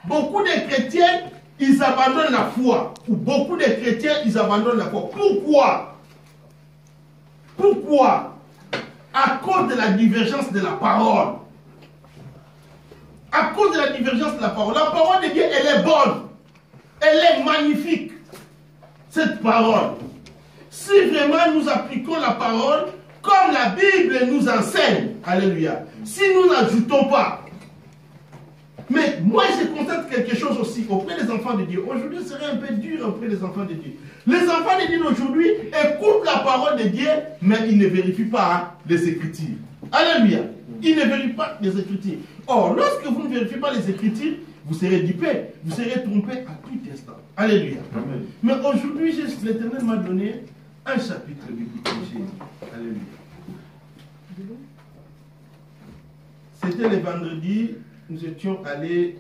beaucoup de chrétiens, ils abandonnent la foi. Ou beaucoup de chrétiens, ils abandonnent la foi. Pourquoi? Pourquoi? À cause de la divergence de la parole. À cause de la divergence de la parole. La parole de Dieu, elle est bonne. Elle est magnifique. Cette parole. Si vraiment nous appliquons la parole comme la Bible nous enseigne, alléluia, si nous n'ajoutons pas. Mais moi, je constate quelque chose aussi auprès des enfants de Dieu. Aujourd'hui, ce serait un peu dur auprès des enfants de Dieu. Les enfants de Dieu d'aujourd'hui écoutent la parole de Dieu, mais ils ne vérifient pas les Écritures. Alléluia. Ils ne vérifient pas les Écritures. Or, lorsque vous ne vérifiez pas les Écritures, vous serez dupé, vous serez trompé à tout instant. Alléluia. Amen. Mais aujourd'hui, l'Éternel m'a donné un chapitre biblique. Alléluia. C'était le vendredi, nous étions allés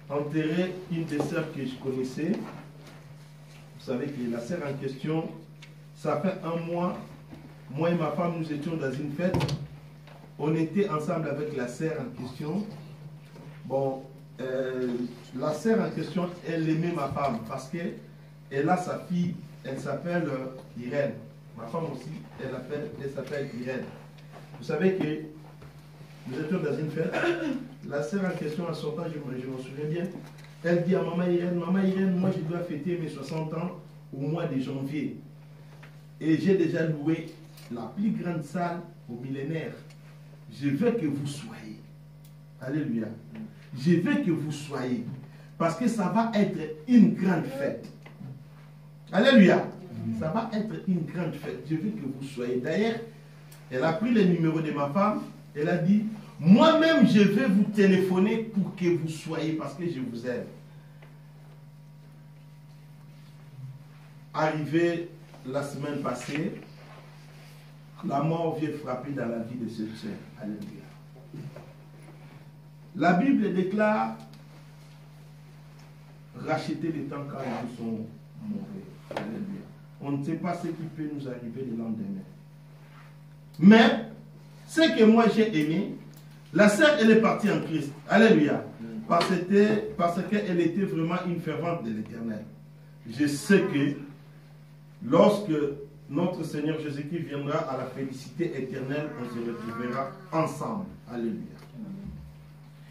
enterrer une des sœurs que je connaissais. Vous savez que la sœur en question, ça fait un mois, moi et ma femme, nous étions dans une fête. On était ensemble avec la sœur en question. Bon, la sœur en question, elle aimait ma femme parce qu'elle a sa fille, elle s'appelle Irène. Ma femme aussi, elle s'appelle Irène. Vous savez que nous étions dans une fête. La sœur en question, en sortant, je m'en souviens bien, elle dit à maman Irène, moi je dois fêter mes 60 ans au mois de janvier. Et j'ai déjà loué la plus grande salle au millénaire. Je veux que vous soyez. Alléluia. Je veux que vous soyez. Parce que ça va être une grande fête. Alléluia. Ça va être une grande fête. Je veux que vous soyez. D'ailleurs, elle a pris le numéro de ma femme. Elle a dit, moi-même, je vais vous téléphoner pour que vous soyez, parce que je vous aime. Arrivé la semaine passée, la mort vient frapper dans la vie de cette sœur. Alléluia. La Bible déclare, racheter les temps quand ils sont mauvais. Alléluia. On ne sait pas ce qui peut nous arriver le lendemain. Mais, ce que moi j'ai aimé, la sœur, elle est partie en Christ. Alléluia. Parce qu'elle était vraiment une fervente de l'Éternel. Je sais que lorsque notre Seigneur Jésus-Christ viendra à la félicité éternelle, on se retrouvera ensemble. Alléluia.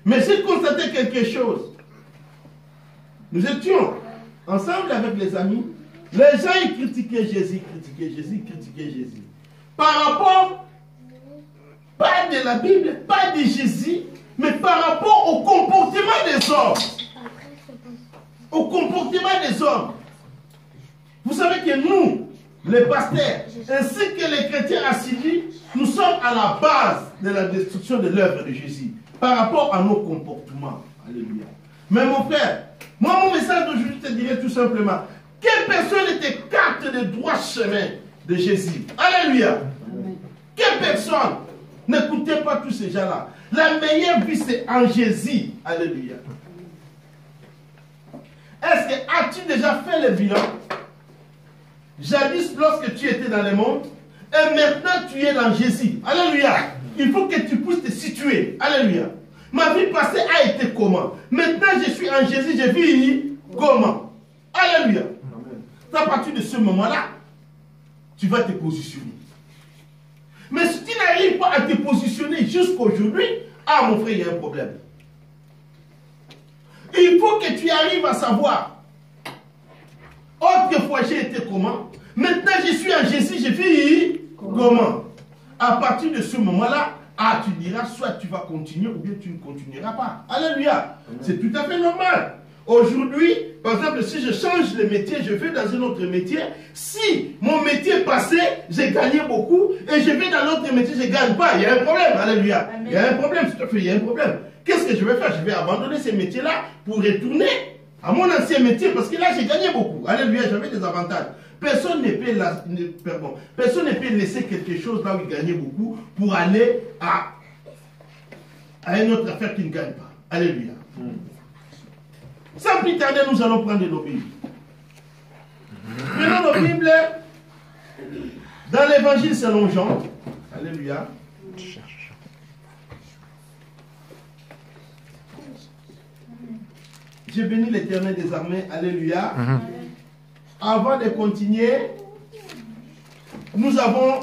Mais j'ai constaté quelque chose. Nous étions ensemble avec les amis. Les gens, ils critiquaient Jésus. Par rapport, pas de la Bible, pas de Jésus, mais par rapport au comportement des hommes. Au comportement des hommes. Vous savez que nous, les pasteurs, ainsi que les chrétiens assidus, nous sommes à la base de la destruction de l'œuvre de Jésus, par rapport à nos comportements. Alléluia. Mais mon frère, moi mon message d'aujourd'hui te dirait tout simplement, quelle personne t'écarte de droit chemin de Jésus? Alléluia. Quelle personne? N'écoutez pas tous ces gens-là. La meilleure vie, c'est en Jésus. Alléluia. Est-ce que as-tu déjà fait le bilan? Jadis, lorsque tu étais dans le monde, et maintenant tu es dans Jésus. Alléluia. Il faut que tu puisses te situer. Alléluia. Ma vie passée a été comment? Maintenant je suis en Jésus, je vis comment? Alléluia. À partir de ce moment-là, tu vas te positionner. Mais si tu n'arrives pas à te positionner jusqu'aujourd'hui, ah mon frère, il y a un problème. Il faut que tu arrives à savoir. Autrefois, j'ai été comment? Maintenant, je suis en Jésus, je vis comment? À partir de ce moment-là, ah, tu diras, soit tu vas continuer ou bien tu ne continueras pas. Alléluia. C'est tout à fait normal. Aujourd'hui, par exemple, si je change de métier, je vais dans un autre métier. Si mon métier passé, j'ai gagné beaucoup, et je vais dans l'autre métier, je ne gagne pas, il y a un problème. Alléluia. Il y a un problème, tout à fait, il y a un problème. Qu'est-ce que je vais faire? Je vais abandonner ces métiers-là pour retourner à mon ancien métier, parce que là, j'ai gagné beaucoup. Alléluia, j'avais des avantages. Personne ne peut laisser quelque chose là où il gagnait beaucoup pour aller à une autre affaire qui ne gagne pas. Alléluia. Sans plus tarder, nous allons prendre nos Bibles. Prenons nos Bibles dans l'évangile selon Jean. Alléluia. je bénis l'Éternel des armées. Alléluia. Avant de continuer, nous avons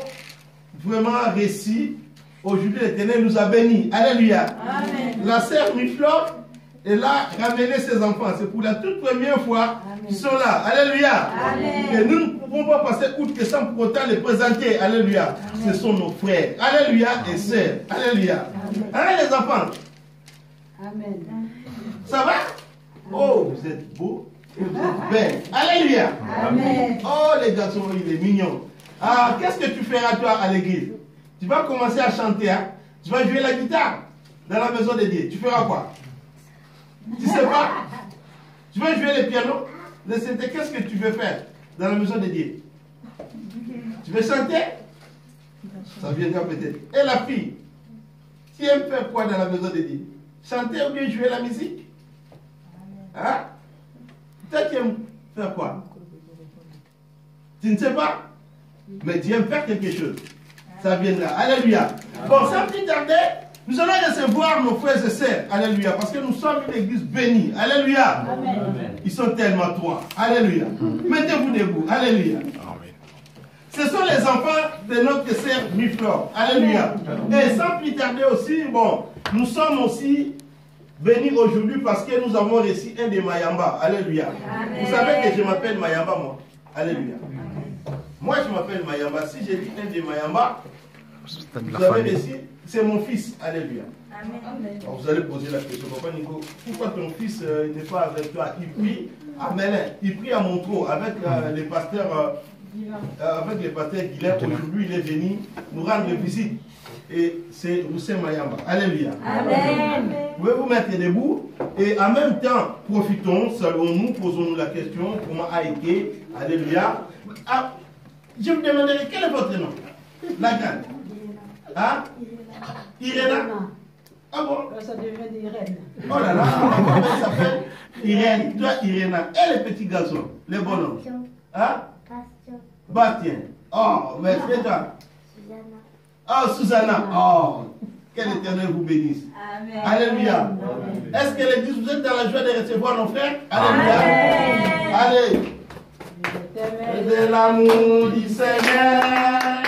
vraiment réussi. Aujourd'hui, l'Éternel nous a bénis. Alléluia. Amen. La sœur Miflor, elle a ramené ses enfants. C'est pour la toute première fois qu'ils sont là. Alléluia. Amen. Et nous ne pouvons pas passer outre que ça pour autant les présenter. Alléluia. Amen. Ce sont nos frères. Alléluia. Amen. Et sœurs. Alléluia. Hein, les enfants? Amen. Ça va? Oh, vous êtes beaux. Et vous êtes belles. Alléluia. Amen. Oh, les garçons, il est mignon. Ah, qu'est-ce que tu feras toi à l'église? Tu vas commencer à chanter, hein? Tu vas jouer la guitare dans la maison de Dieu. Tu feras quoi? Tu sais pas? Tu vas jouer le piano? Le synthé, qu'est-ce que tu veux faire dans la maison de Dieu? Tu veux chanter? Ça viendra peut-être. Et la fille, tu aimes faire quoi dans la maison de Dieu? Chanter ou bien jouer la musique? Hein? Toi, tu aimes faire quoi? Tu ne sais pas? Mais tu aimes faire quelque chose. Ça viendra. Alléluia. Bon, sans plus tarder, nous allons recevoir nos frères et sœurs. Alléluia. Parce que nous sommes une église bénie. Alléluia. Amen. Ils sont tellement trois. Alléluia. Mettez-vous debout. Alléluia. Amen. Ce sont les enfants de notre sœur Miflor. Alléluia. Et sans plus tarder aussi, bon, nous sommes aussi bénis aujourd'hui parce que nous avons reçu un de Mayamba. Alléluia. Amen. Vous savez que je m'appelle Mayamba, moi. Alléluia. Moi, je m'appelle Mayamba. Si j'ai dit un de Mayamba, vous avez reçu, c'est mon fils. Alléluia. Amen. Alors, vous allez poser la question, Papa Nico, pourquoi ton fils n'est pas avec toi? Il prie à Melun, il prie à Montreux avec les pasteurs. Avec le pasteur Guilherme. Aujourd'hui, il est venu nous rendre visite. Et c'est Roussé Mayamba. Alléluia. Amen. Vous pouvez vous mettre debout. Et en même temps, profitons, saluons-nous, posons-nous la question, comment a été? Alléluia. Ah, je vous demanderai, quel est votre nom? La grande. Hein? Irène. Ah bon? Ça devient Irène. Oh là là, elle s'appelle Irène. Toi, Irène. Et les petits garçons, les bonhommes? Hein? Bastien. Oh, mais c'est toi. Oh, Susanna. Oh, quel Éternel vous bénisse. Amen. Alléluia. Est-ce que l'église, vous êtes dans la joie de recevoir nos frères? Alléluia. Amen. Allez. De l'amour du Seigneur.